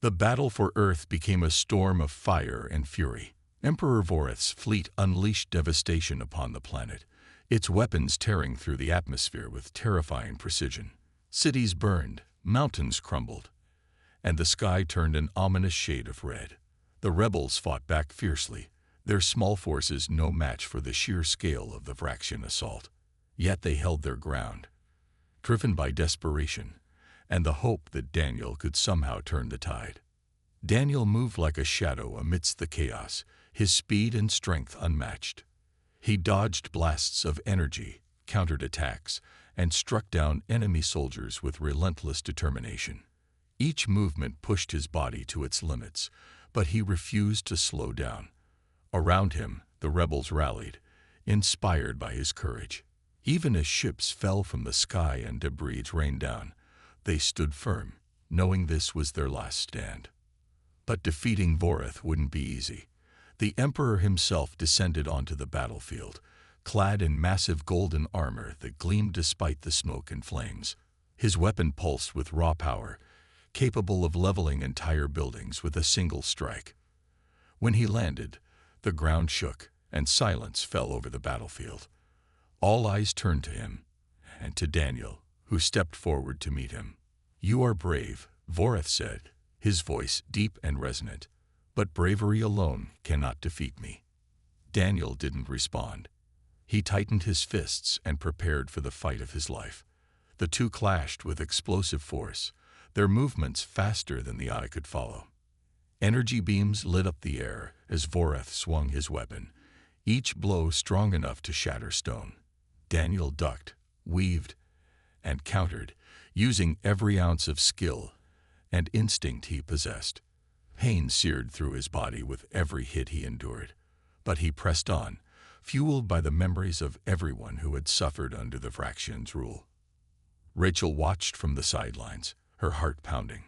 The battle for Earth became a storm of fire and fury. Emperor Voreth's fleet unleashed devastation upon the planet, its weapons tearing through the atmosphere with terrifying precision. Cities burned, mountains crumbled, and the sky turned an ominous shade of red. The rebels fought back fiercely, their small forces no match for the sheer scale of the Vraxian assault. Yet they held their ground, driven by desperation and the hope that Daniel could somehow turn the tide. Daniel moved like a shadow amidst the chaos, his speed and strength unmatched. He dodged blasts of energy, countered attacks, and struck down enemy soldiers with relentless determination. Each movement pushed his body to its limits, but he refused to slow down. Around him, the rebels rallied, inspired by his courage. Even as ships fell from the sky and debris rained down, they stood firm, knowing this was their last stand. But defeating Voreth wouldn't be easy. The Emperor himself descended onto the battlefield, clad in massive golden armor that gleamed despite the smoke and flames. His weapon pulsed with raw power, capable of leveling entire buildings with a single strike. When he landed, the ground shook and silence fell over the battlefield. All eyes turned to him, and to Daniel, who stepped forward to meet him. "You are brave," Voreth said, his voice deep and resonant, "but bravery alone cannot defeat me." Daniel didn't respond. He tightened his fists and prepared for the fight of his life. The two clashed with explosive force, their movements faster than the eye could follow. Energy beams lit up the air as Voreth swung his weapon, each blow strong enough to shatter stone. Daniel ducked, weaved, and countered, using every ounce of skill and instinct he possessed. Pain seared through his body with every hit he endured, but he pressed on, fueled by the memories of everyone who had suffered under the Vraxians' rule. Rachel watched from the sidelines, her heart pounding.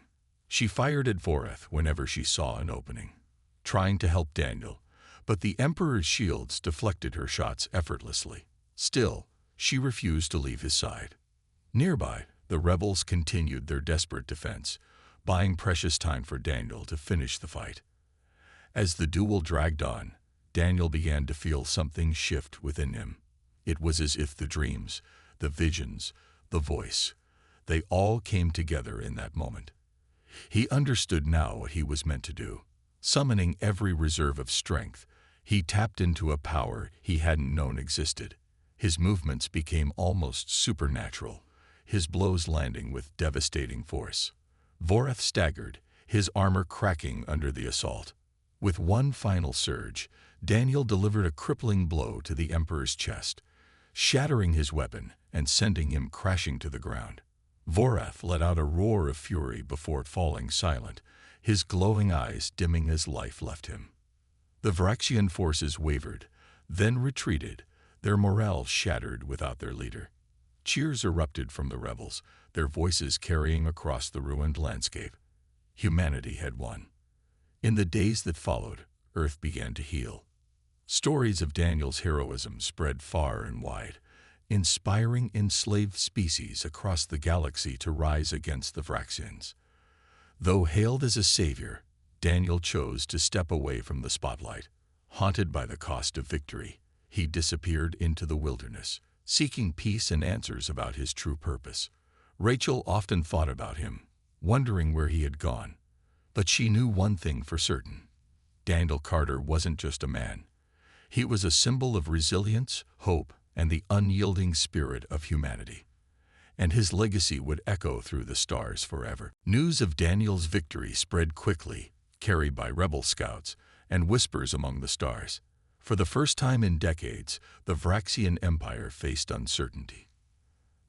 She fired at Voreth whenever she saw an opening, trying to help Daniel, but the Emperor's shields deflected her shots effortlessly. Still, she refused to leave his side. Nearby, the rebels continued their desperate defense, buying precious time for Daniel to finish the fight. As the duel dragged on, Daniel began to feel something shift within him. It was as if the dreams, the visions, the voice, they all came together in that moment. He understood now what he was meant to do. Summoning every reserve of strength, he tapped into a power he hadn't known existed. His movements became almost supernatural, his blows landing with devastating force. Voreth staggered, his armor cracking under the assault. With one final surge, Daniel delivered a crippling blow to the Emperor's chest, shattering his weapon and sending him crashing to the ground. Voreth let out a roar of fury before falling silent, his glowing eyes dimming as life left him. The Vraxian forces wavered, then retreated, their morale shattered without their leader. Cheers erupted from the rebels, their voices carrying across the ruined landscape. Humanity had won. In the days that followed, Earth began to heal. Stories of Daniel's heroism spread far and wide, inspiring enslaved species across the galaxy to rise against the Vraxians. Though hailed as a savior, Daniel chose to step away from the spotlight. Haunted by the cost of victory, he disappeared into the wilderness, seeking peace and answers about his true purpose. Rachel often thought about him, wondering where he had gone. But she knew one thing for certain. Daniel Carter wasn't just a man. He was a symbol of resilience, hope, and the unyielding spirit of humanity. And his legacy would echo through the stars forever. News of Daniel's victory spread quickly, carried by rebel scouts and whispers among the stars. For the first time in decades, the Vraxian Empire faced uncertainty.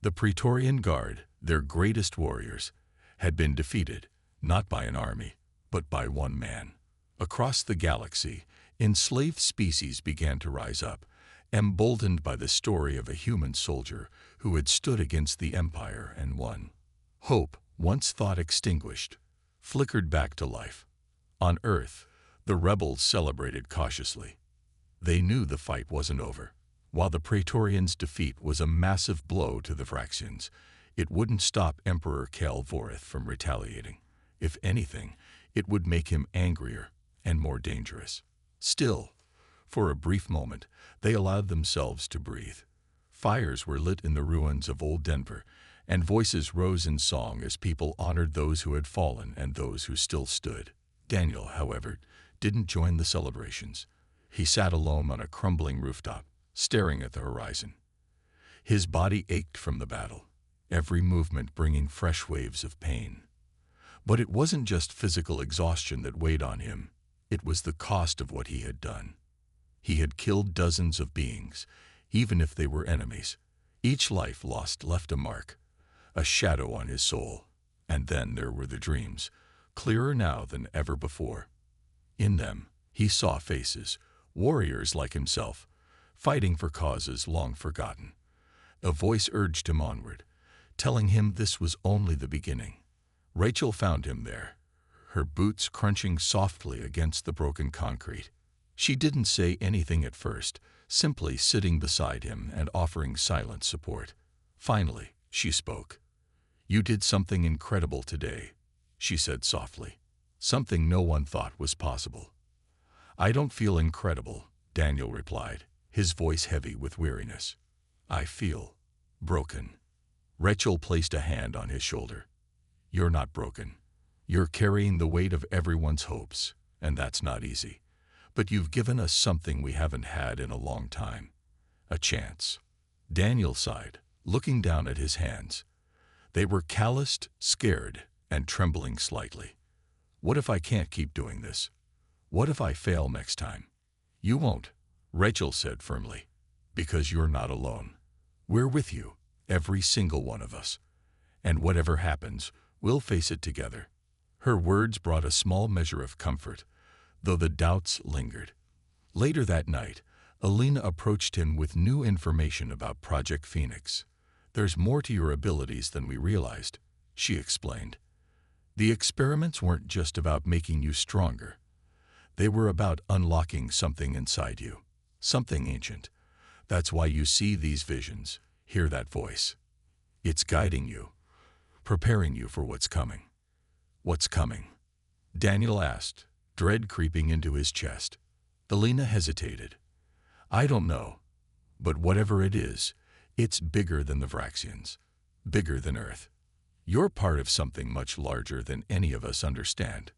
The Praetorian Guard, their greatest warriors, had been defeated, not by an army, but by one man. Across the galaxy, enslaved species began to rise up, emboldened by the story of a human soldier who had stood against the Empire and won. Hope, once thought extinguished, flickered back to life. On Earth, the rebels celebrated cautiously. They knew the fight wasn't over. While the Praetorians' defeat was a massive blow to the Vraxians, it wouldn't stop Emperor Voreth from retaliating. If anything, it would make him angrier and more dangerous. Still, for a brief moment, they allowed themselves to breathe. Fires were lit in the ruins of old Denver, and voices rose in song as people honored those who had fallen and those who still stood. Daniel, however, didn't join the celebrations. He sat alone on a crumbling rooftop, staring at the horizon. His body ached from the battle, every movement bringing fresh waves of pain. But it wasn't just physical exhaustion that weighed on him. It was the cost of what he had done. He had killed dozens of beings, even if they were enemies. Each life lost left a mark, a shadow on his soul. And then there were the dreams, clearer now than ever before. In them, he saw faces, warriors like himself, fighting for causes long forgotten. A voice urged him onward, telling him this was only the beginning. Rachel found him there, her boots crunching softly against the broken concrete. She didn't say anything at first, simply sitting beside him and offering silent support. Finally, she spoke. "You did something incredible today," she said softly. "Something no one thought was possible." "I don't feel incredible," Daniel replied, his voice heavy with weariness. "I feel broken." Rachel placed a hand on his shoulder. "You're not broken. You're carrying the weight of everyone's hopes, and that's not easy. But you've given us something we haven't had in a long time. A chance." Daniel sighed, looking down at his hands. They were calloused, scared, and trembling slightly. "What if I can't keep doing this? What if I fail next time?" "You won't," Rachel said firmly, "because you're not alone. We're with you, every single one of us. And whatever happens, we'll face it together." Her words brought a small measure of comfort, though the doubts lingered. Later that night, Alina approached him with new information about Project Phoenix. "There's more to your abilities than we realized," she explained. "The experiments weren't just about making you stronger. They were about unlocking something inside you, something ancient. That's why you see these visions, hear that voice. It's guiding you, preparing you for what's coming." "What's coming?" Daniel asked, dread creeping into his chest. Alina hesitated. "I don't know, but whatever it is, it's bigger than the Vraxians, bigger than Earth. You're part of something much larger than any of us understand."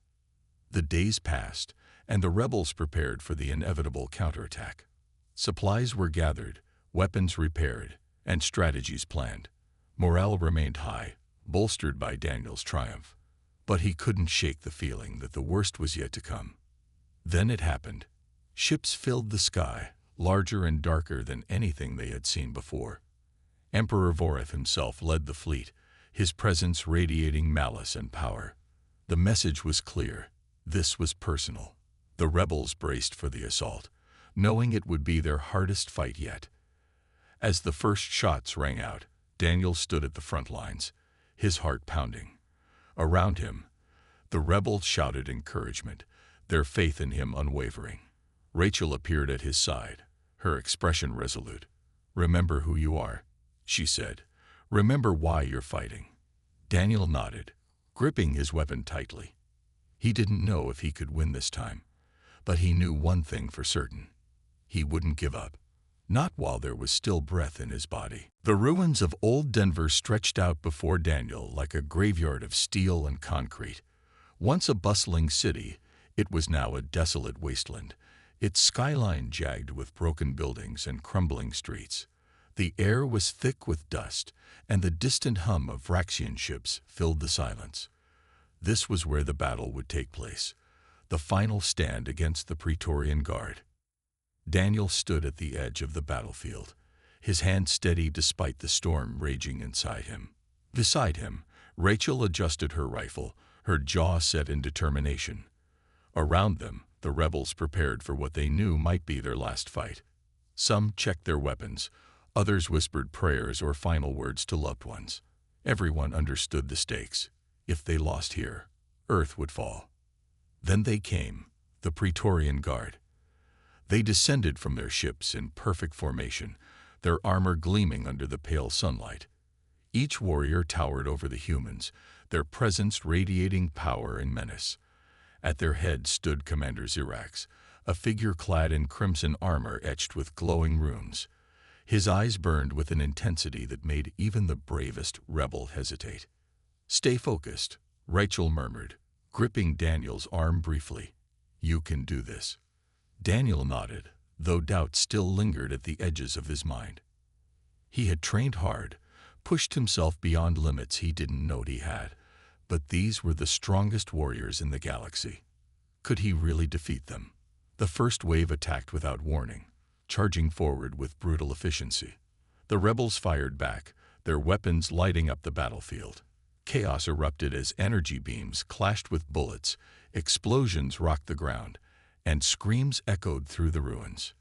The days passed, and the rebels prepared for the inevitable counterattack. Supplies were gathered, weapons repaired, and strategies planned. Morale remained high, bolstered by Daniel's triumph. But he couldn't shake the feeling that the worst was yet to come. Then it happened. Ships filled the sky, larger and darker than anything they had seen before. Emperor Vorith himself led the fleet, his presence radiating malice and power. The message was clear. This was personal. The rebels braced for the assault, knowing it would be their hardest fight yet. As the first shots rang out, Daniel stood at the front lines, his heart pounding. Around him, the rebels shouted encouragement, their faith in him unwavering. Rachel appeared at his side, her expression resolute. "Remember who you are," she said. "Remember why you're fighting." Daniel nodded, gripping his weapon tightly. He didn't know if he could win this time, but he knew one thing for certain. He wouldn't give up. Not while there was still breath in his body. The ruins of old Denver stretched out before Daniel like a graveyard of steel and concrete. Once a bustling city, it was now a desolate wasteland, its skyline jagged with broken buildings and crumbling streets. The air was thick with dust, and the distant hum of Vraxian ships filled the silence. This was where the battle would take place, the final stand against the Praetorian Guard. Daniel stood at the edge of the battlefield, his hand steady despite the storm raging inside him. Beside him, Rachel adjusted her rifle, her jaw set in determination. Around them, the rebels prepared for what they knew might be their last fight. Some checked their weapons, others whispered prayers or final words to loved ones. Everyone understood the stakes. If they lost here, Earth would fall. Then they came, the Praetorian Guard. They descended from their ships in perfect formation, their armor gleaming under the pale sunlight. Each warrior towered over the humans, their presence radiating power and menace. At their head stood Commander Xirax, a figure clad in crimson armor etched with glowing runes. His eyes burned with an intensity that made even the bravest rebel hesitate. "Stay focused," Rachel murmured, gripping Daniel's arm briefly. "You can do this." Daniel nodded, though doubt still lingered at the edges of his mind. He had trained hard, pushed himself beyond limits he didn't know he had, but these were the strongest warriors in the galaxy. Could he really defeat them? The first wave attacked without warning, charging forward with brutal efficiency. The rebels fired back, their weapons lighting up the battlefield. Chaos erupted as energy beams clashed with bullets, explosions rocked the ground, and screams echoed through the ruins.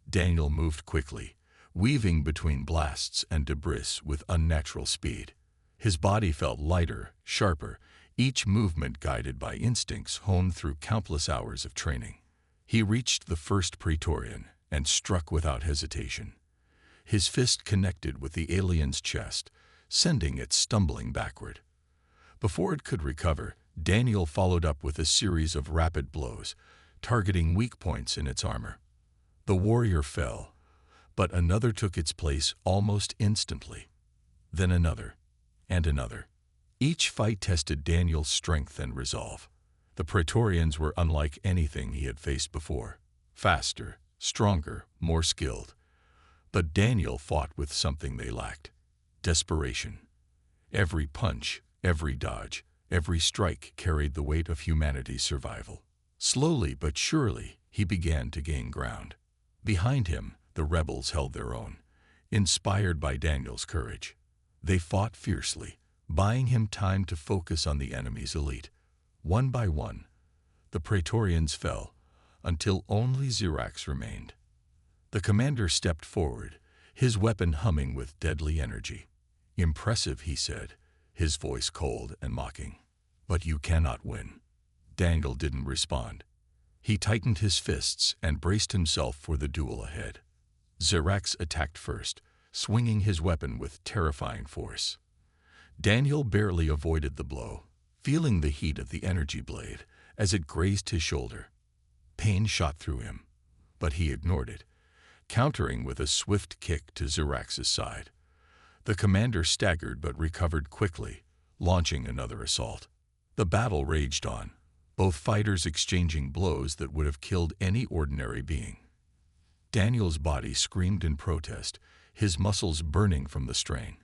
Daniel moved quickly, weaving between blasts and debris with unnatural speed. His body felt lighter, sharper, each movement guided by instincts honed through countless hours of training. He reached the first Praetorian and struck without hesitation. His fist connected with the alien's chest, sending it stumbling backward. Before it could recover, Daniel followed up with a series of rapid blows, targeting weak points in its armor. The warrior fell, but another took its place almost instantly. Then another, and another. Each fight tested Daniel's strength and resolve. The Praetorians were unlike anything he had faced before. Faster, stronger, more skilled. But Daniel fought with something they lacked: desperation. Every punch, every dodge, every strike carried the weight of humanity's survival. Slowly but surely, he began to gain ground. Behind him, the rebels held their own, inspired by Daniel's courage. They fought fiercely, buying him time to focus on the enemy's elite. One by one, the Praetorians fell, until only Xirax remained. The commander stepped forward, his weapon humming with deadly energy. "Impressive," he said, his voice cold and mocking. "But you cannot win." Daniel didn't respond. He tightened his fists and braced himself for the duel ahead. Xirax attacked first, swinging his weapon with terrifying force. Daniel barely avoided the blow, feeling the heat of the energy blade as it grazed his shoulder. Pain shot through him, but he ignored it, countering with a swift kick to Xirax's side. The commander staggered but recovered quickly, launching another assault. The battle raged on, both fighters exchanging blows that would have killed any ordinary being. Daniel's body screamed in protest, his muscles burning from the strain.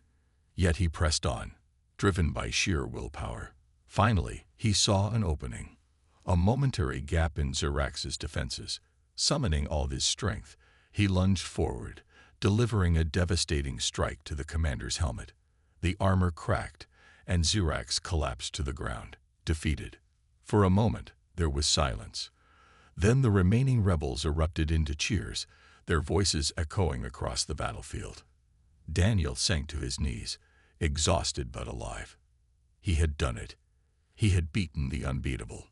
Yet he pressed on, driven by sheer willpower. Finally, he saw an opening, a momentary gap in Xirax's defenses. Summoning all his strength, he lunged forward, delivering a devastating strike to the commander's helmet. The armor cracked, and Xirax collapsed to the ground, defeated. For a moment, there was silence. Then the remaining rebels erupted into cheers, their voices echoing across the battlefield. Daniel sank to his knees, exhausted but alive. He had done it. He had beaten the unbeatable.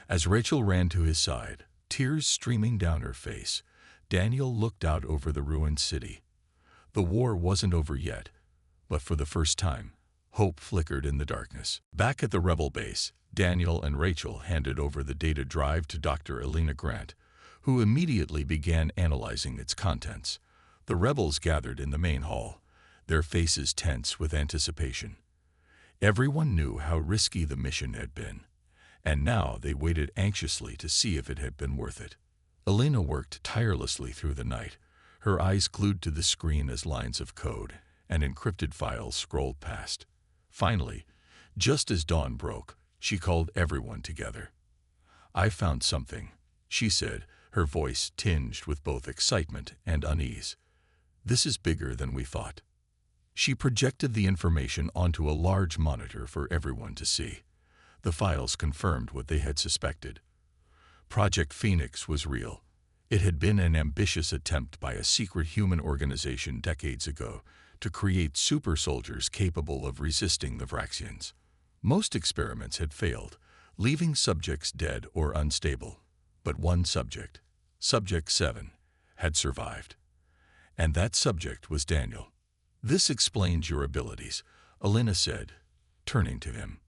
As Rachel ran to his side, tears streaming down her face, Daniel looked out over the ruined city. The war wasn't over yet, but for the first time, hope flickered in the darkness. Back at the rebel base, Daniel and Rachel handed over the data drive to Dr. Elena Grant, who immediately began analyzing its contents. The rebels gathered in the main hall, their faces tense with anticipation. Everyone knew how risky the mission had been, and now they waited anxiously to see if it had been worth it. Elena worked tirelessly through the night, her eyes glued to the screen as lines of code and encrypted files scrolled past. Finally, just as dawn broke, she called everyone together. "I found something," she said, her voice tinged with both excitement and unease. "This is bigger than we thought." She projected the information onto a large monitor for everyone to see. The files confirmed what they had suspected. Project Phoenix was real. It had been an ambitious attempt by a secret human organization decades ago to create super soldiers capable of resisting the Vraxians. Most experiments had failed, leaving subjects dead or unstable. But one subject, Subject 7, had survived. And that subject was Daniel. "This explains your abilities," Elena said, turning to him.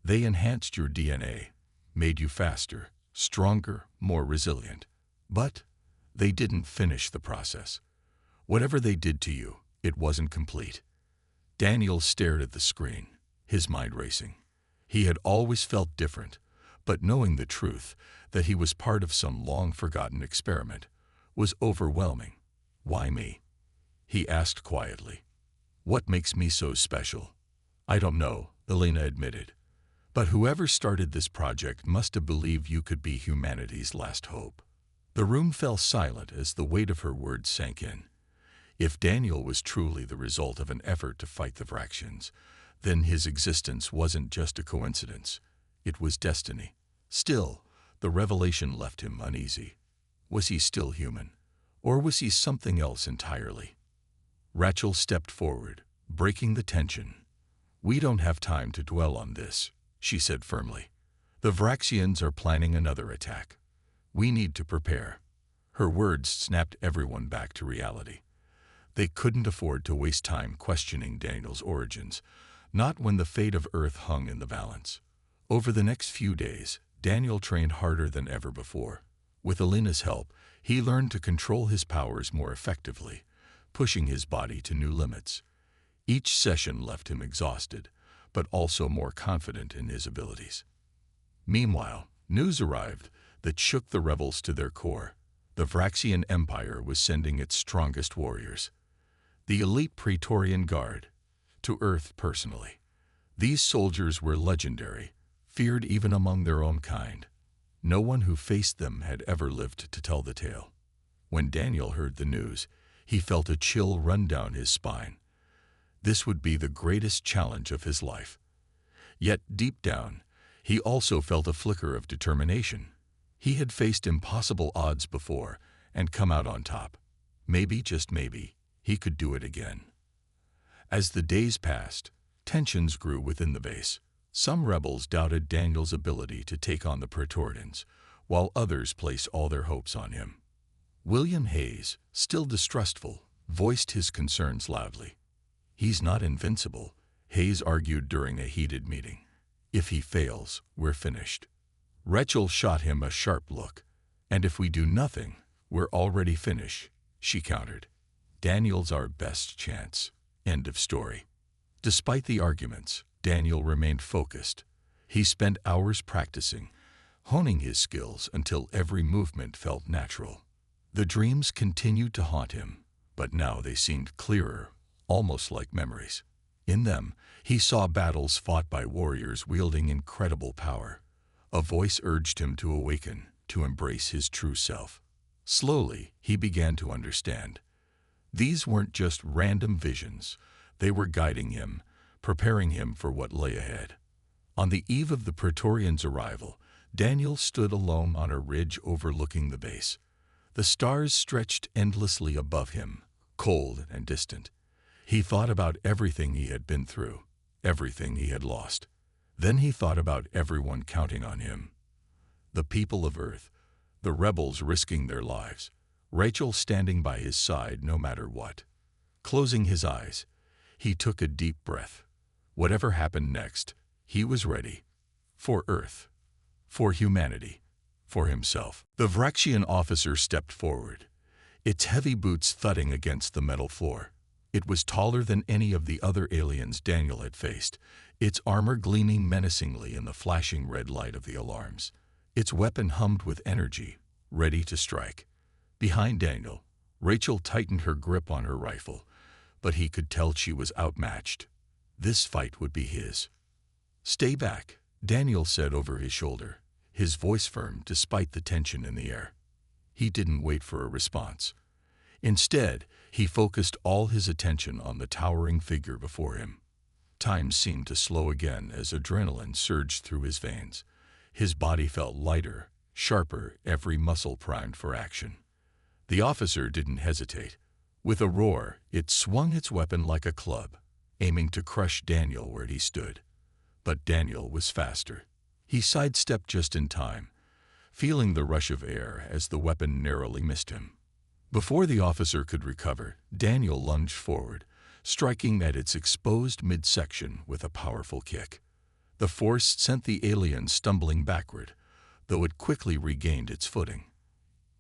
"They enhanced your DNA, made you faster, stronger, more resilient. But they didn't finish the process. Whatever they did to you, it wasn't complete. Daniel stared at the screen, his mind racing. He had always felt different, but knowing the truth, that he was part of some long-forgotten experiment, was overwhelming. Why me? He asked quietly. What makes me so special? I don't know, Elena admitted. But whoever started this project must have believed you could be humanity's last hope. The room fell silent as the weight of her words sank in. If Daniel was truly the result of an effort to fight the Vraxians, then his existence wasn't just a coincidence. It was destiny. Still, the revelation left him uneasy. Was he still human? Or was he something else entirely? Rachel stepped forward, breaking the tension. We don't have time to dwell on this, she said firmly. The Vraxians are planning another attack. We need to prepare. Her words snapped everyone back to reality. They couldn't afford to waste time questioning Daniel's origins, not when the fate of Earth hung in the balance. Over the next few days, Daniel trained harder than ever before. With Elena's help, he learned to control his powers more effectively, pushing his body to new limits. Each session left him exhausted, but also more confident in his abilities. Meanwhile, news arrived that shook the rebels to their core. The Vraxian Empire was sending its strongest warriors, the elite Praetorian Guard, to Earth personally. These soldiers were legendary, feared even among their own kind. No one who faced them had ever lived to tell the tale. When Daniel heard the news, he felt a chill run down his spine. This would be the greatest challenge of his life. Yet deep down, he also felt a flicker of determination. He had faced impossible odds before and come out on top. Maybe, just maybe, he could do it again. As the days passed, tensions grew within the base. Some rebels doubted Daniel's ability to take on the Praetorians, while others placed all their hopes on him. William Hayes, still distrustful, voiced his concerns loudly. He's not invincible, Hayes argued during a heated meeting. If he fails, we're finished. Rachel shot him a sharp look. And if we do nothing, we're already finished, she countered. Daniel's our best chance. End of story. Despite the arguments, Daniel remained focused. He spent hours practicing, honing his skills until every movement felt natural. The dreams continued to haunt him, but now they seemed clearer, almost like memories. In them, he saw battles fought by warriors wielding incredible power. A voice urged him to awaken, to embrace his true self. Slowly, he began to understand. These weren't just random visions. They were guiding him, preparing him for what lay ahead. On the eve of the Praetorians' arrival, Daniel stood alone on a ridge overlooking the base. The stars stretched endlessly above him, cold and distant. He thought about everything he had been through, everything he had lost. Then he thought about everyone counting on him. The people of Earth, the rebels risking their lives, Rachel standing by his side no matter what. Closing his eyes, he took a deep breath. Whatever happened next, he was ready. For Earth, for humanity, for himself. The Vraxian officer stepped forward, its heavy boots thudding against the metal floor. It was taller than any of the other aliens Daniel had faced, its armor gleaming menacingly in the flashing red light of the alarms. Its weapon hummed with energy, ready to strike. Behind Daniel, Rachel tightened her grip on her rifle, but he could tell she was outmatched. This fight would be his. Stay back, Daniel said over his shoulder, his voice firm despite the tension in the air. He didn't wait for a response. Instead, he focused all his attention on the towering figure before him. Time seemed to slow again as adrenaline surged through his veins. His body felt lighter, sharper, every muscle primed for action. The officer didn't hesitate. With a roar, it swung its weapon like a club, aiming to crush Daniel where he stood. But Daniel was faster. He sidestepped just in time, feeling the rush of air as the weapon narrowly missed him. Before the officer could recover, Daniel lunged forward, striking at its exposed midsection with a powerful kick. The force sent the alien stumbling backward, though it quickly regained its footing.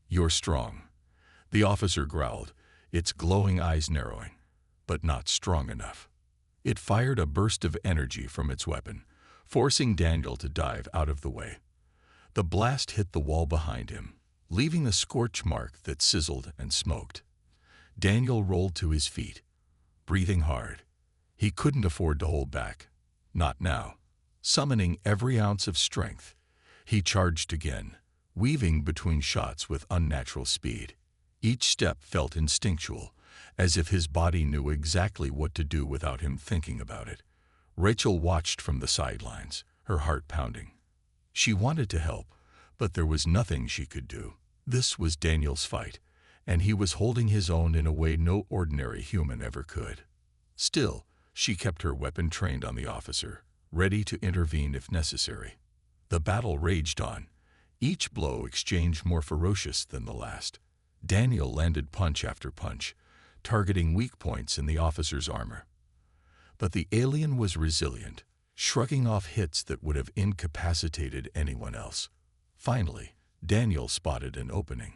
"You're strong," the officer growled, its glowing eyes narrowing. "But not strong enough." It fired a burst of energy from its weapon, forcing Daniel to dive out of the way. The blast hit the wall behind him, leaving a scorch mark that sizzled and smoked. Daniel rolled to his feet, breathing hard. He couldn't afford to hold back. Not now. Summoning every ounce of strength, he charged again, weaving between shots with unnatural speed. Each step felt instinctual, as if his body knew exactly what to do without him thinking about it. Rachel watched from the sidelines, her heart pounding. She wanted to help, but there was nothing she could do. This was Daniel's fight, and he was holding his own in a way no ordinary human ever could. Still, she kept her weapon trained on the officer, ready to intervene if necessary. The battle raged on, each blow exchanged more ferocious than the last. Daniel landed punch after punch, targeting weak points in the officer's armor. But the alien was resilient, shrugging off hits that would have incapacitated anyone else. Finally, Daniel spotted an opening,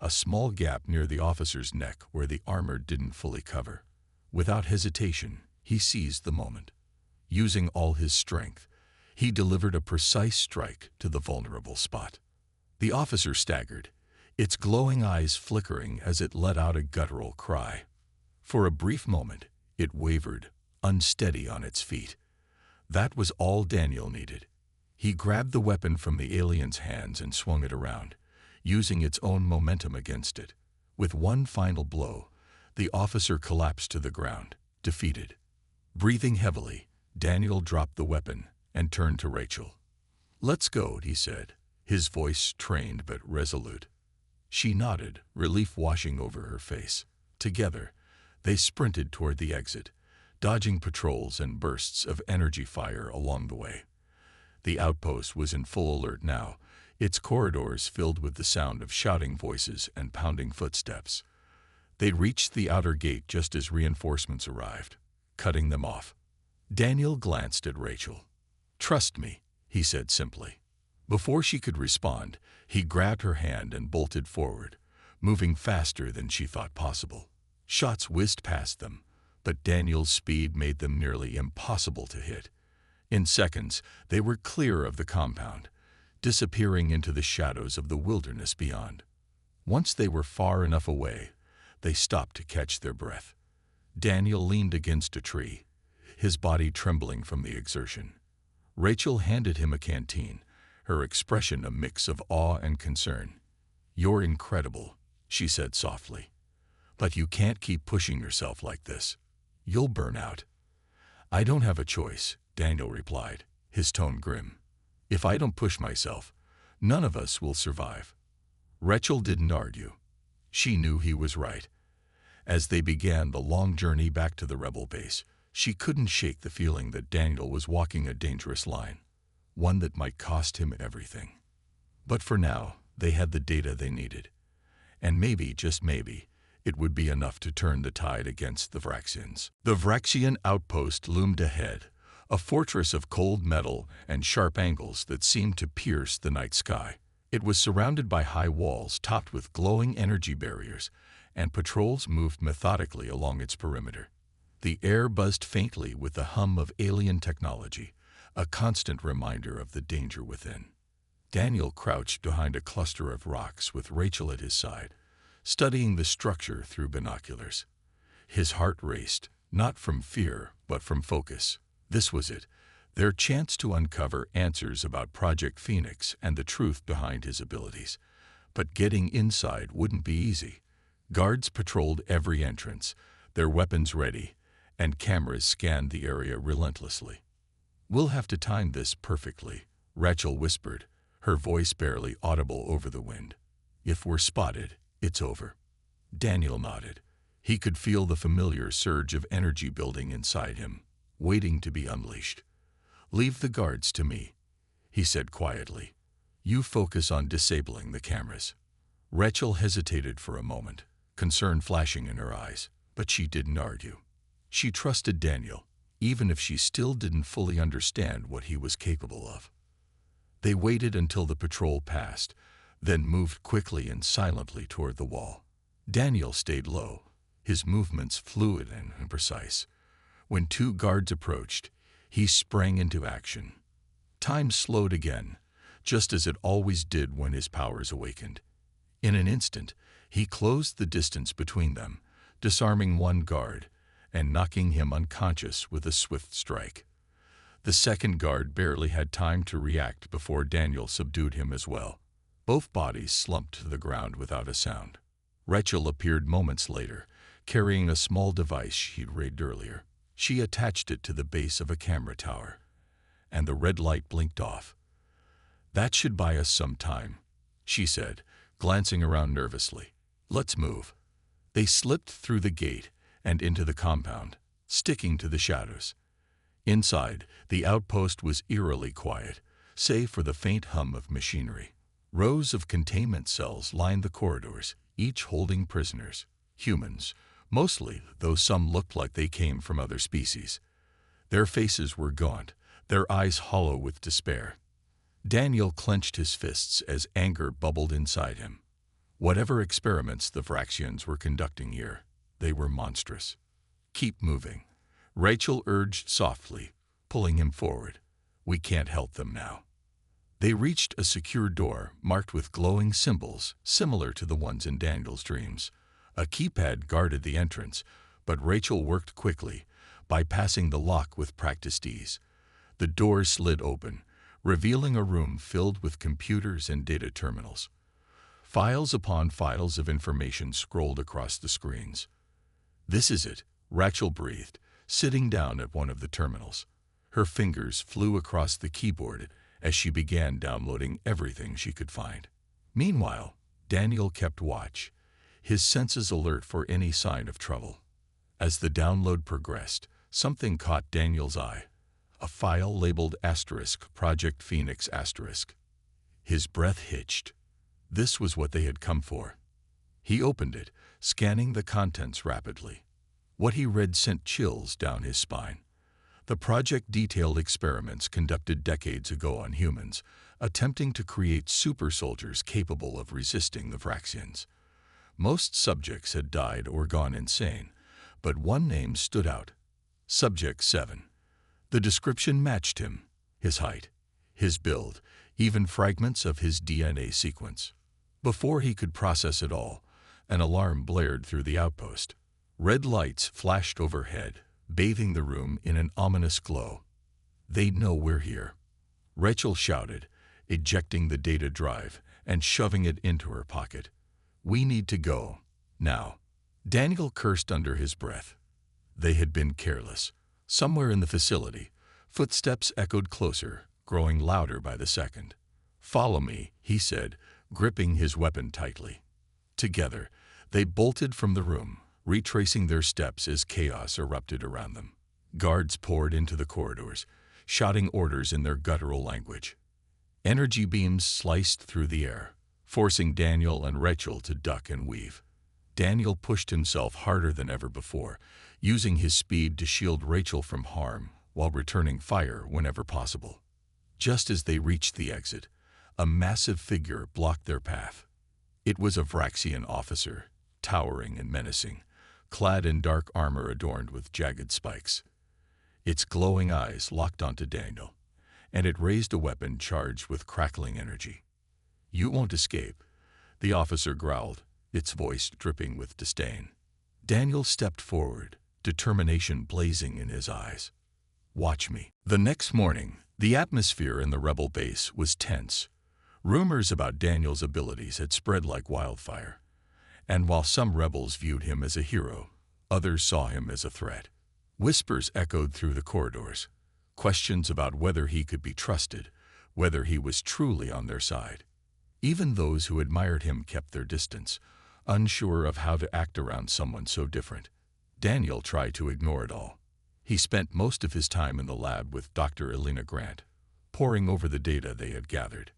a small gap near the officer's neck where the armor didn't fully cover. Without hesitation, he seized the moment. Using all his strength, he delivered a precise strike to the vulnerable spot. The officer staggered, its glowing eyes flickering as it let out a guttural cry. For a brief moment, it wavered, unsteady on its feet. That was all Daniel needed. He grabbed the weapon from the alien's hands and swung it around, using its own momentum against it. With one final blow, the officer collapsed to the ground, defeated. Breathing heavily, Daniel dropped the weapon and turned to Rachel. "Let's go," he said, his voice trained but resolute. She nodded, relief washing over her face. Together, they sprinted toward the exit, dodging patrols and bursts of energy fire along the way. The outpost was in full alert now, its corridors filled with the sound of shouting voices and pounding footsteps. They reached the outer gate just as reinforcements arrived, cutting them off. Daniel glanced at Rachel. "Trust me," he said simply. Before she could respond, he grabbed her hand and bolted forward, moving faster than she thought possible. Shots whizzed past them, but Daniel's speed made them nearly impossible to hit. In seconds, they were clear of the compound, disappearing into the shadows of the wilderness beyond. Once they were far enough away, they stopped to catch their breath. Daniel leaned against a tree, his body trembling from the exertion. Rachel handed him a canteen, her expression a mix of awe and concern. "You're incredible," she said softly. "But you can't keep pushing yourself like this. You'll burn out." "I don't have a choice," Daniel replied, his tone grim. "If I don't push myself, none of us will survive." Rachel didn't argue. She knew he was right. As they began the long journey back to the rebel base, she couldn't shake the feeling that Daniel was walking a dangerous line, one that might cost him everything. But for now, they had the data they needed. And maybe, just maybe, it would be enough to turn the tide against the Vraxians. The Vraxian outpost loomed ahead, a fortress of cold metal and sharp angles that seemed to pierce the night sky. It was surrounded by high walls topped with glowing energy barriers, and patrols moved methodically along its perimeter. The air buzzed faintly with the hum of alien technology, a constant reminder of the danger within. Daniel crouched behind a cluster of rocks with Rachel at his side, studying the structure through binoculars. His heart raced, not from fear, but from focus. This was it, their chance to uncover answers about Project Phoenix and the truth behind his abilities. But getting inside wouldn't be easy. Guards patrolled every entrance, their weapons ready, and cameras scanned the area relentlessly. "We'll have to time this perfectly," Rachel whispered, her voice barely audible over the wind. "If we're spotted, it's over." Daniel nodded. He could feel the familiar surge of energy building inside him, waiting to be unleashed. "Leave the guards to me," he said quietly. "You focus on disabling the cameras." Rachel hesitated for a moment, concern flashing in her eyes, but she didn't argue. She trusted Daniel, even if she still didn't fully understand what he was capable of. They waited until the patrol passed, then moved quickly and silently toward the wall. Daniel stayed low, his movements fluid and precise. When two guards approached, he sprang into action. Time slowed again, just as it always did when his powers awakened. In an instant, he closed the distance between them, disarming one guard and knocking him unconscious with a swift strike. The second guard barely had time to react before Daniel subdued him as well. Both bodies slumped to the ground without a sound. Rachel appeared moments later, carrying a small device she'd rigged earlier. She attached it to the base of a camera tower, and the red light blinked off. "That should buy us some time," she said, glancing around nervously. "Let's move." They slipped through the gate and into the compound, sticking to the shadows. Inside, the outpost was eerily quiet, save for the faint hum of machinery. Rows of containment cells lined the corridors, each holding prisoners, humans, mostly, though some looked like they came from other species. Their faces were gaunt, their eyes hollow with despair. Daniel clenched his fists as anger bubbled inside him. Whatever experiments the Vraxians were conducting here, they were monstrous. "Keep moving," Rachel urged softly, pulling him forward. "We can't help them now." They reached a secure door marked with glowing symbols similar to the ones in Daniel's dreams. A keypad guarded the entrance, but Rachel worked quickly, bypassing the lock with practiced ease. The door slid open, revealing a room filled with computers and data terminals. Files upon files of information scrolled across the screens. "This is it," Rachel breathed, sitting down at one of the terminals. Her fingers flew across the keyboard as she began downloading everything she could find. Meanwhile, Daniel kept watch, his senses alert for any sign of trouble. As the download progressed, something caught Daniel's eye. A file labeled Project Phoenix *. His breath hitched. This was what they had come for. He opened it, scanning the contents rapidly. What he read sent chills down his spine. The project detailed experiments conducted decades ago on humans, attempting to create super soldiers capable of resisting the Vraxians. Most subjects had died or gone insane, but one name stood out: Subject 7. The description matched him: his height, his build, even fragments of his DNA sequence. Before he could process it all, an alarm blared through the outpost. Red lights flashed overhead, bathing the room in an ominous glow. "They know we're here," Rachel shouted, ejecting the data drive and shoving it into her pocket. "We need to go, now." Daniel cursed under his breath. They had been careless. Somewhere in the facility, footsteps echoed closer, growing louder by the second. "Follow me," he said, gripping his weapon tightly. Together, they bolted from the room, retracing their steps as chaos erupted around them. Guards poured into the corridors, shouting orders in their guttural language. Energy beams sliced through the air, forcing Daniel and Rachel to duck and weave. Daniel pushed himself harder than ever before, using his speed to shield Rachel from harm while returning fire whenever possible. Just as they reached the exit, a massive figure blocked their path. It was a Vraxian officer, towering and menacing, clad in dark armor adorned with jagged spikes. Its glowing eyes locked onto Daniel, and it raised a weapon charged with crackling energy. "You won't escape," the officer growled, its voice dripping with disdain. Daniel stepped forward, determination blazing in his eyes. "Watch me." The next morning, the atmosphere in the rebel base was tense. Rumors about Daniel's abilities had spread like wildfire, and while some rebels viewed him as a hero, others saw him as a threat. Whispers echoed through the corridors, questions about whether he could be trusted, whether he was truly on their side. Even those who admired him kept their distance, unsure of how to act around someone so different. Daniel tried to ignore it all. He spent most of his time in the lab with Dr. Elena Grant, poring over the data they had gathered.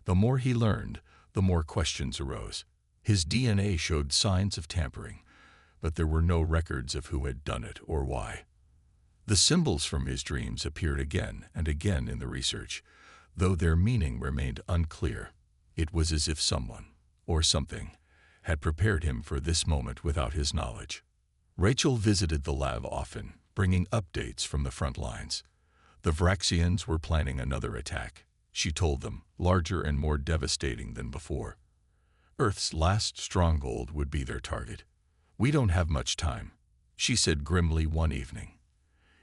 The more he learned, the more questions arose. His DNA showed signs of tampering, but there were no records of who had done it or why. The symbols from his dreams appeared again and again in the research, though their meaning remained unclear. It was as if someone, or something, had prepared him for this moment without his knowledge. Rachel visited the lab often, bringing updates from the front lines. The Vraxians were planning another attack, she told them, larger and more devastating than before. Earth's last stronghold would be their target. "We don't have much time," she said grimly one evening.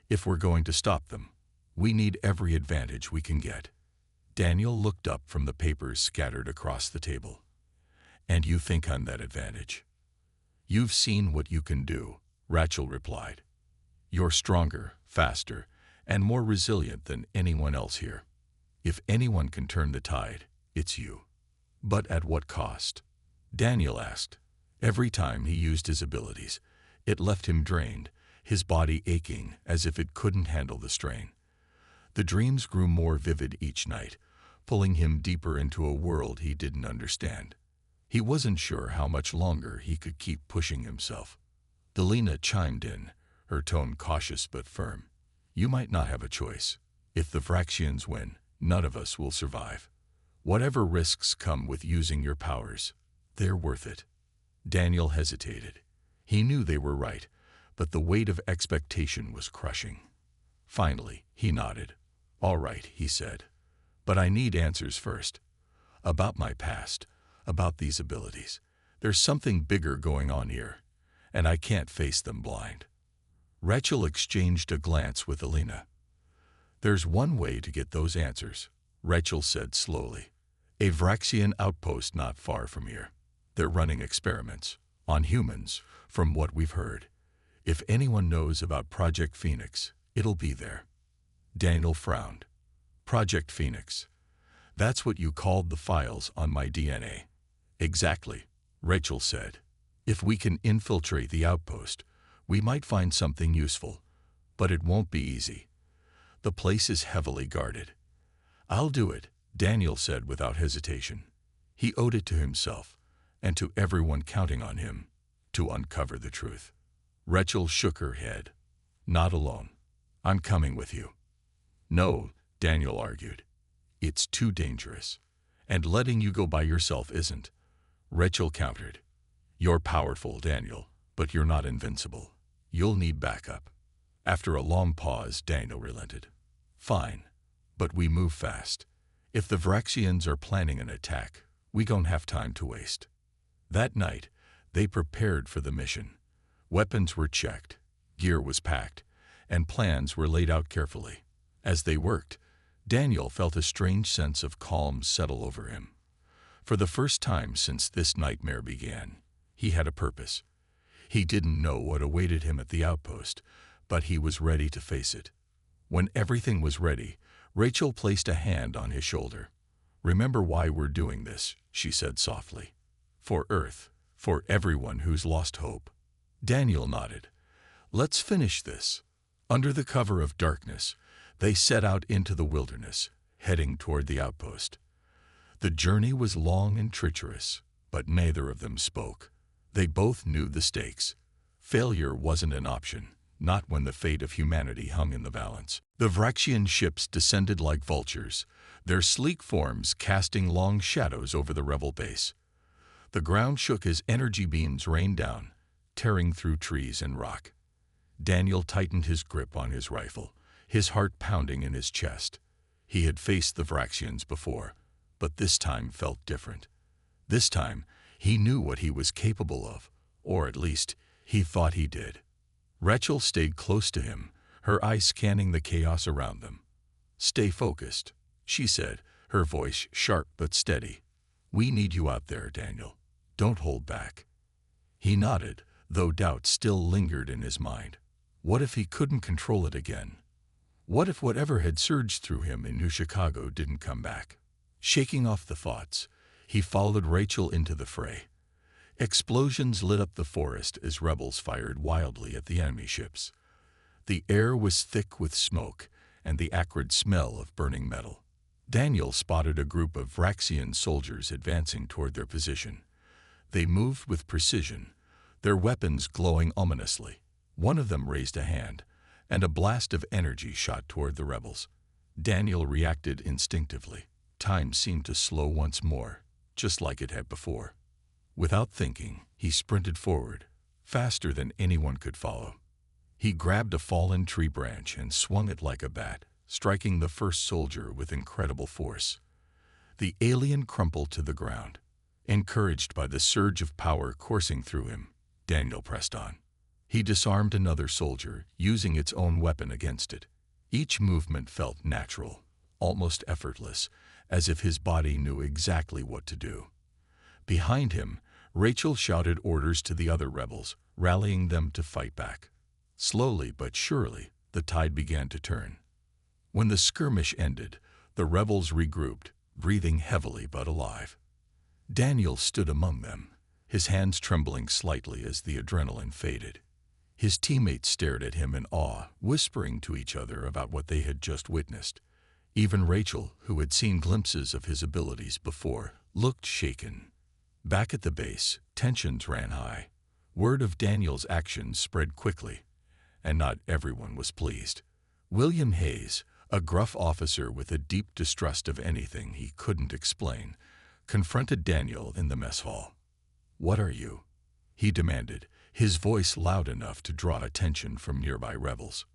"If we're going to stop them, we need every advantage we can get." Daniel looked up from the papers scattered across the table. "And you think I'm that advantage?" "You've seen what you can do," Rachel replied. "You're stronger, faster, and more resilient than anyone else here. If anyone can turn the tide, it's you." "But at what cost?" Daniel asked. Every time he used his abilities, it left him drained, his body aching as if it couldn't handle the strain. The dreams grew more vivid each night, pulling him deeper into a world he didn't understand. He wasn't sure how much longer he could keep pushing himself. Delina chimed in, her tone cautious but firm. "You might not have a choice. If the Vraxians win, none of us will survive. Whatever risks come with using your powers, they're worth it." Daniel hesitated. He knew they were right, but the weight of expectation was crushing. Finally, he nodded. "All right," he said. "But I need answers first. About my past, about these abilities. There's something bigger going on here, and I can't face them blind." Rachel exchanged a glance with Alina. "There's one way to get those answers," Rachel said slowly. "A Vraxian outpost not far from here. They're running experiments on humans, from what we've heard. If anyone knows about Project Phoenix, it'll be there." Daniel frowned. "Project Phoenix. That's what you called the files on my DNA." "Exactly," Rachel said. "If we can infiltrate the outpost, we might find something useful, but it won't be easy. The place is heavily guarded." "I'll do it," Daniel said without hesitation. He owed it to himself, and to everyone counting on him, to uncover the truth. Rachel shook her head. "Not alone. I'm coming with you." "No," Daniel argued. "It's too dangerous. And letting you go by yourself isn't." Rachel countered. "You're powerful, Daniel, but you're not invincible. You'll need backup." After a long pause, Daniel relented. "Fine, but we move fast. If the Vraxians are planning an attack, we don't have time to waste." That night, they prepared for the mission. Weapons were checked, gear was packed, and plans were laid out carefully. As they worked, Daniel felt a strange sense of calm settle over him. For the first time since this nightmare began, he had a purpose. He didn't know what awaited him at the outpost, but he was ready to face it. When everything was ready, Rachel placed a hand on his shoulder. "Remember why we're doing this," she said softly. "For Earth, for everyone who's lost hope." Daniel nodded. "Let's finish this." Under the cover of darkness, they set out into the wilderness, heading toward the outpost. The journey was long and treacherous, but neither of them spoke. They both knew the stakes. Failure wasn't an option, not when the fate of humanity hung in the balance. The Vraxian ships descended like vultures, their sleek forms casting long shadows over the rebel base. The ground shook as energy beams rained down, tearing through trees and rock. Daniel tightened his grip on his rifle, his heart pounding in his chest. He had faced the Vraxians before, but this time felt different. This time, he knew what he was capable of, or at least, he thought he did. Rachel stayed close to him, her eyes scanning the chaos around them. "Stay focused," she said, her voice sharp but steady. "We need you out there, Daniel. Don't hold back." He nodded, though doubt still lingered in his mind. What if he couldn't control it again? What if whatever had surged through him in New Chicago didn't come back? Shaking off the thoughts, he followed Rachel into the fray. Explosions lit up the forest as rebels fired wildly at the enemy ships. The air was thick with smoke and the acrid smell of burning metal. Daniel spotted a group of Vraxian soldiers advancing toward their position. They moved with precision, their weapons glowing ominously. One of them raised a hand, and a blast of energy shot toward the rebels. Daniel reacted instinctively. Time seemed to slow once more, just like it had before. Without thinking, he sprinted forward, faster than anyone could follow. He grabbed a fallen tree branch and swung it like a bat, striking the first soldier with incredible force. The alien crumpled to the ground. Encouraged by the surge of power coursing through him, Daniel pressed on. He disarmed another soldier, using its own weapon against it. Each movement felt natural, almost effortless, as if his body knew exactly what to do. Behind him, Rachel shouted orders to the other rebels, rallying them to fight back. Slowly but surely, the tide began to turn. When the skirmish ended, the rebels regrouped, breathing heavily but alive. Daniel stood among them, his hands trembling slightly as the adrenaline faded. His teammates stared at him in awe, whispering to each other about what they had just witnessed. Even Rachel, who had seen glimpses of his abilities before, looked shaken. Back at the base, tensions ran high. Word of Daniel's actions spread quickly, and not everyone was pleased. William Hayes, a gruff officer with a deep distrust of anything he couldn't explain, confronted Daniel in the mess hall. "What are you?" he demanded, his voice loud enough to draw attention from nearby rebels.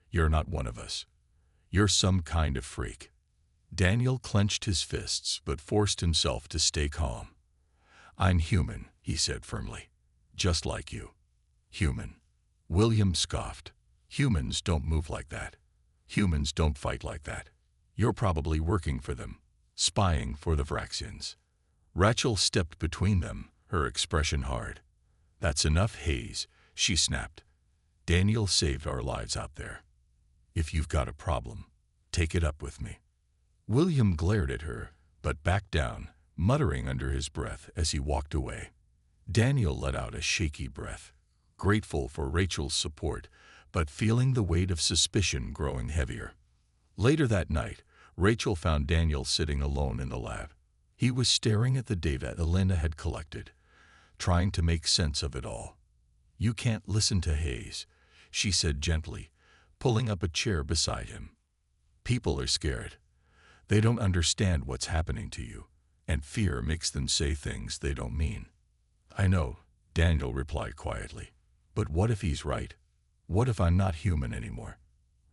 "You're not one of us. You're some kind of freak." Daniel clenched his fists but forced himself to stay calm. "I'm human," he said firmly. "Just like you." "Human?" William scoffed. "Humans don't move like that. Humans don't fight like that. You're probably working for them, spying for the Vraxians." Rachel stepped between them, her expression hard. "That's enough, Hayes," she snapped. "Daniel saved our lives out there. If you've got a problem, take it up with me." William glared at her, but backed down, muttering under his breath as he walked away. Daniel let out a shaky breath, grateful for Rachel's support, but feeling the weight of suspicion growing heavier. Later that night, Rachel found Daniel sitting alone in the lab. He was staring at the data Elena had collected, trying to make sense of it all. "You can't listen to Hayes," she said gently, pulling up a chair beside him. "People are scared. They don't understand what's happening to you, and fear makes them say things they don't mean." "I know," Daniel replied quietly. "But what if he's right? What if I'm not human anymore?"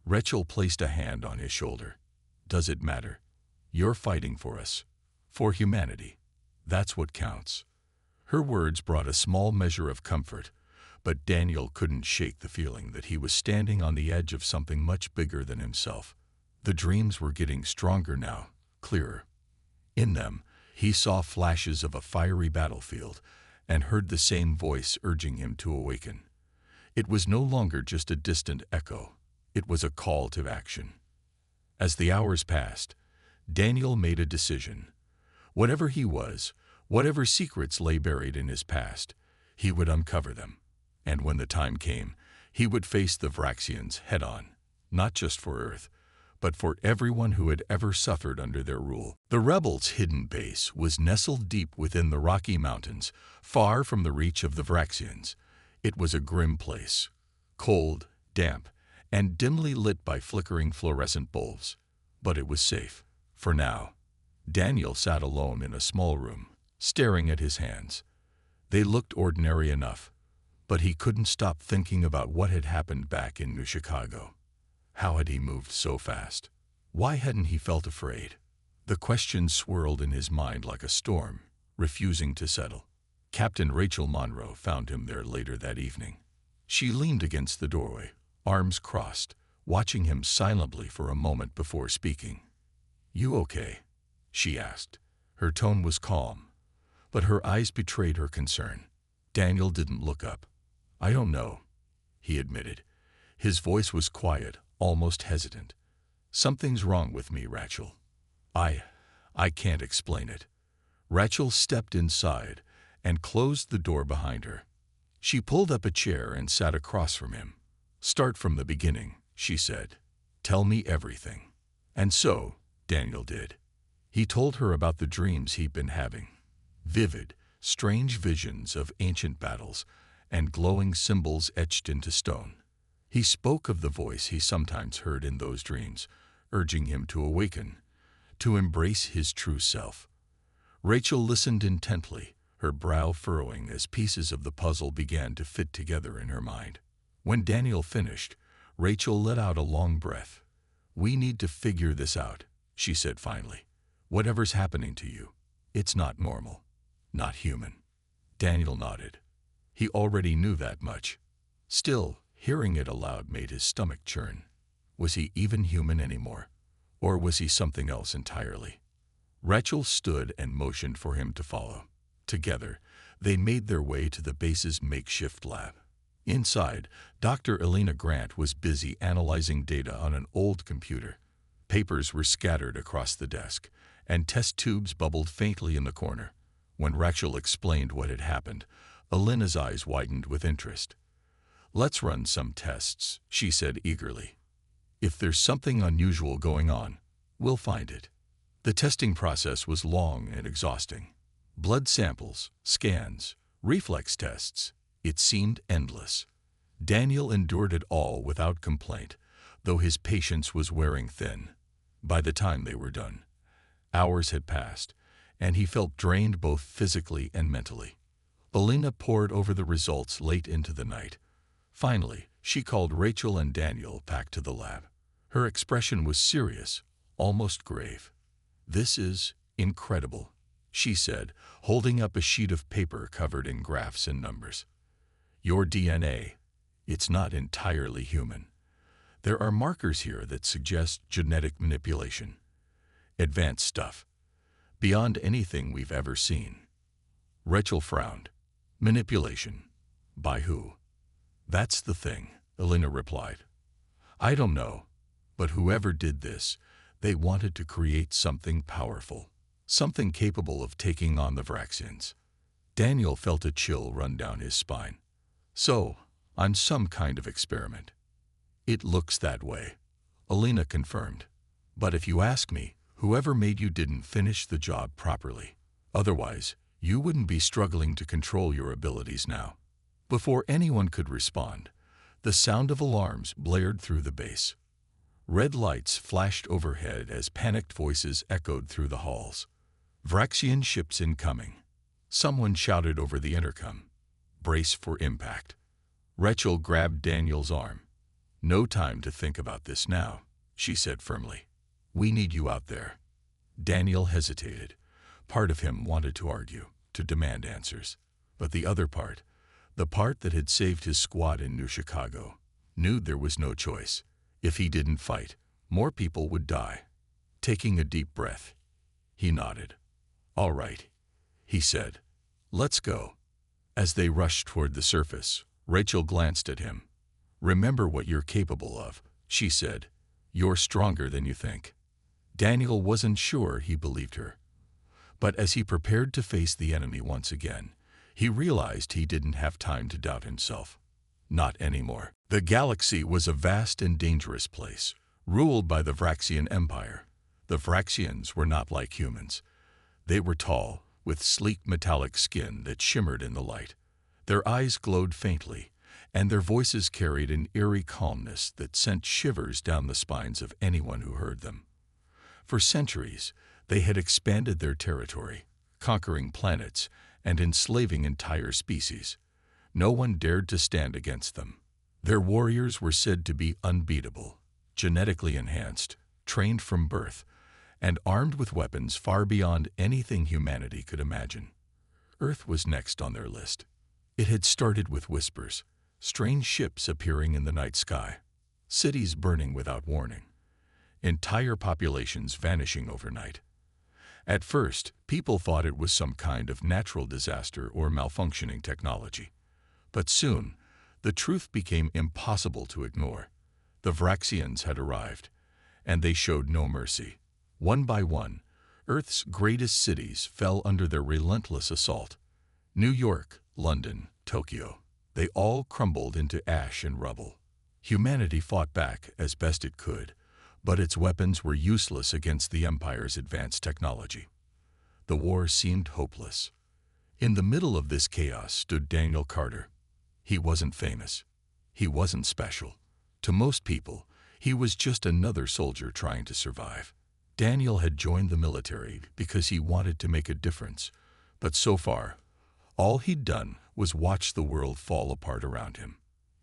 Rachel placed a hand on his shoulder. "Does it matter? You're fighting for us, for humanity. That's what counts." Her words brought a small measure of comfort, but Daniel couldn't shake the feeling that he was standing on the edge of something much bigger than himself. The dreams were getting stronger now, clearer. In them, he saw flashes of a fiery battlefield and heard the same voice urging him to awaken. It was no longer just a distant echo. It was a call to action. As the hours passed, Daniel made a decision. Whatever he was, whatever secrets lay buried in his past, he would uncover them. And when the time came, he would face the Vraxians head-on, not just for Earth, but for everyone who had ever suffered under their rule. The rebels' hidden base was nestled deep within the Rocky Mountains, far from the reach of the Vraxians. It was a grim place, cold, damp, and dimly lit by flickering fluorescent bulbs. But it was safe, for now. Daniel sat alone in a small room, staring at his hands. They looked ordinary enough, but he couldn't stop thinking about what had happened back in New Chicago. How had he moved so fast? Why hadn't he felt afraid? The questions swirled in his mind like a storm, refusing to settle. Captain Rachel Monroe found him there later that evening. She leaned against the doorway, arms crossed, watching him silently for a moment before speaking. "You okay?" she asked. Her tone was calm, but her eyes betrayed her concern. Daniel didn't look up. "I don't know," he admitted. His voice was quiet, almost hesitant. "Something's wrong with me, Rachel. I can't explain it." Rachel stepped inside and closed the door behind her. She pulled up a chair and sat across from him. "Start from the beginning," she said. "Tell me everything." And so, Daniel did. He told her about the dreams he'd been having. Vivid, strange visions of ancient battles and glowing symbols etched into stone. He spoke of the voice he sometimes heard in those dreams, urging him to awaken, to embrace his true self. Rachel listened intently, her brow furrowing as pieces of the puzzle began to fit together in her mind. When Daniel finished, Rachel let out a long breath. "We need to figure this out," she said finally. "Whatever's happening to you, it's not normal, not human." Daniel nodded. He already knew that much. Still, hearing it aloud made his stomach churn. Was he even human anymore? Or was he something else entirely? Rachel stood and motioned for him to follow. Together, they made their way to the base's makeshift lab. Inside, Dr. Elena Grant was busy analyzing data on an old computer. Papers were scattered across the desk, and test tubes bubbled faintly in the corner. When Rachel explained what had happened, Elena's eyes widened with interest. "Let's run some tests," she said eagerly. "If there's something unusual going on, we'll find it." The testing process was long and exhausting. Blood samples, scans, reflex tests. It seemed endless. Daniel endured it all without complaint, though his patience was wearing thin. By the time they were done, hours had passed, and he felt drained both physically and mentally. Elena pored over the results late into the night. Finally, she called Rachel and Daniel back to the lab. Her expression was serious, almost grave. "This is incredible," she said, holding up a sheet of paper covered in graphs and numbers. "Your DNA, it's not entirely human. There are markers here that suggest genetic manipulation. Advanced stuff, beyond anything we've ever seen." Rachel frowned. "Manipulation? By who?" "That's the thing," Elena replied. "I don't know, but whoever did this, they wanted to create something powerful, something capable of taking on the Vraxians." Daniel felt a chill run down his spine. "So, I'm some kind of experiment." "It looks that way," Elena confirmed. "But if you ask me, whoever made you didn't finish the job properly. Otherwise, you wouldn't be struggling to control your abilities now." Before anyone could respond, the sound of alarms blared through the base. Red lights flashed overhead as panicked voices echoed through the halls. "Vraxian ships incoming." Someone shouted over the intercom. "Brace for impact." Rachel grabbed Daniel's arm. "No time to think about this now," she said firmly. "We need you out there." Daniel hesitated. Part of him wanted to argue, to demand answers. But the other part, the part that had saved his squad in New Chicago, knew there was no choice. If he didn't fight, more people would die. Taking a deep breath, he nodded. "All right," he said. "Let's go." As they rushed toward the surface, Rachel glanced at him. "Remember what you're capable of," she said. "You're stronger than you think." Daniel wasn't sure he believed her. But as he prepared to face the enemy once again, he realized he didn't have time to doubt himself. Not anymore. The galaxy was a vast and dangerous place, ruled by the Vraxian Empire. The Vraxians were not like humans. They were tall, with sleek metallic skin that shimmered in the light. Their eyes glowed faintly, and their voices carried an eerie calmness that sent shivers down the spines of anyone who heard them. For centuries, they had expanded their territory, conquering planets and enslaving entire species. No one dared to stand against them. Their warriors were said to be unbeatable, genetically enhanced, trained from birth, and armed with weapons far beyond anything humanity could imagine. Earth was next on their list. It had started with whispers, strange ships appearing in the night sky, cities burning without warning, entire populations vanishing overnight. At first, people thought it was some kind of natural disaster or malfunctioning technology. But soon, the truth became impossible to ignore. The Vraxians had arrived, and they showed no mercy. One by one, Earth's greatest cities fell under their relentless assault. New York, London, Tokyo, they all crumbled into ash and rubble. Humanity fought back as best it could, but its weapons were useless against the Empire's advanced technology. The war seemed hopeless. In the middle of this chaos stood Daniel Carter. He wasn't famous. He wasn't special. To most people, He was just another soldier trying to survive. Daniel had joined the military because he wanted to make a difference, but so far, all he'd done was watch the world fall apart around him.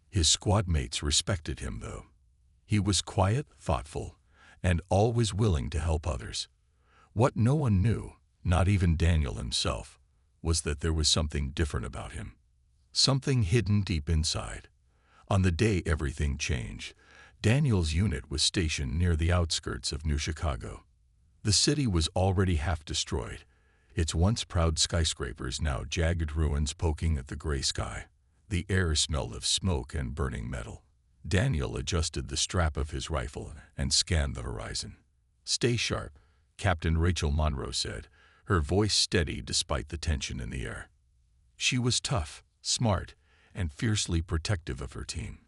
His squad mates respected him, though. He was quiet, thoughtful, and always willing to help others. What no one knew, not even Daniel himself, was that there was something different about him. Something hidden deep inside. On the day everything changed, Daniel's unit was stationed near the outskirts of New Chicago. The city was already half destroyed, its once proud skyscrapers now jagged ruins poking at the gray sky. The air smelled of smoke and burning metal. Daniel adjusted the strap of his rifle and scanned the horizon. "Stay sharp," Captain Rachel Monroe said, her voice steady despite the tension in the air. She was tough, smart, and fiercely protective of her team.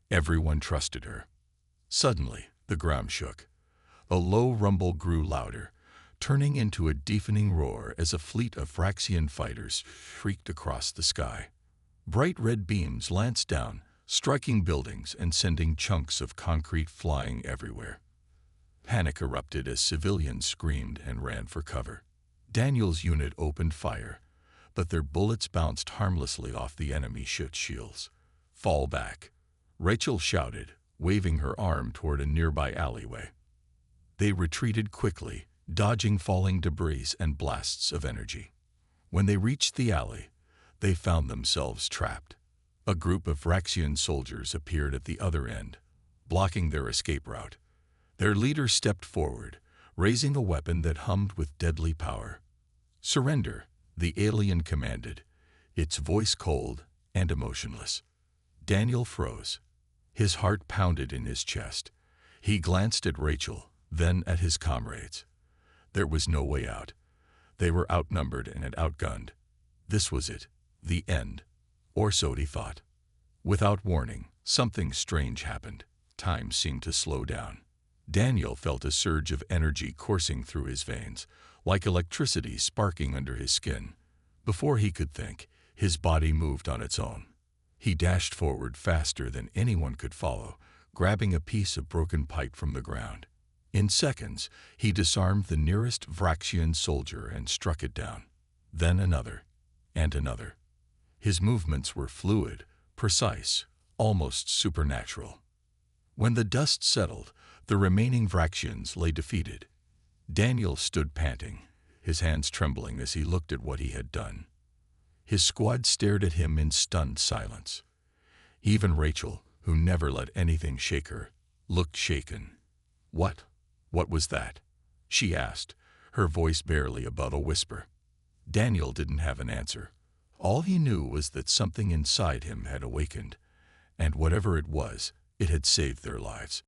Everyone trusted her. Suddenly, the ground shook. A low rumble grew louder, turning into a deafening roar as a fleet of Vraxian fighters shrieked across the sky. Bright red beams lanced down, striking buildings and sending chunks of concrete flying everywhere. Panic erupted as civilians screamed and ran for cover. Daniel's unit opened fire, but their bullets bounced harmlessly off the enemy's shields. "Fall back," Rachel shouted, waving her arm toward a nearby alleyway. They retreated quickly, dodging falling debris and blasts of energy. When they reached the alley, they found themselves trapped. A group of Vraxian soldiers appeared at the other end, blocking their escape route. Their leader stepped forward, raising a weapon that hummed with deadly power. "Surrender," the alien commanded, its voice cold and emotionless. Daniel froze. His heart pounded in his chest. He glanced at Rachel, then at his comrades. There was no way out. They were outnumbered and outgunned. This was it, the end. Or so he thought. Without warning, something strange happened. Time seemed to slow down. Daniel felt a surge of energy coursing through his veins, like electricity sparking under his skin. Before he could think, his body moved on its own. He dashed forward faster than anyone could follow, grabbing a piece of broken pipe from the ground. In seconds, he disarmed the nearest Vraxian soldier and struck it down. Then another, and another. His movements were fluid, precise, almost supernatural. When the dust settled, the remaining Vraxians lay defeated. Daniel stood panting, his hands trembling as he looked at what he had done. His squad stared at him in stunned silence. Even Rachel, who never let anything shake her, looked shaken. What was that?" she asked, her voice barely above a whisper. Daniel didn't have an answer. All he knew was that something inside him had awakened, and whatever it was, it had saved their lives.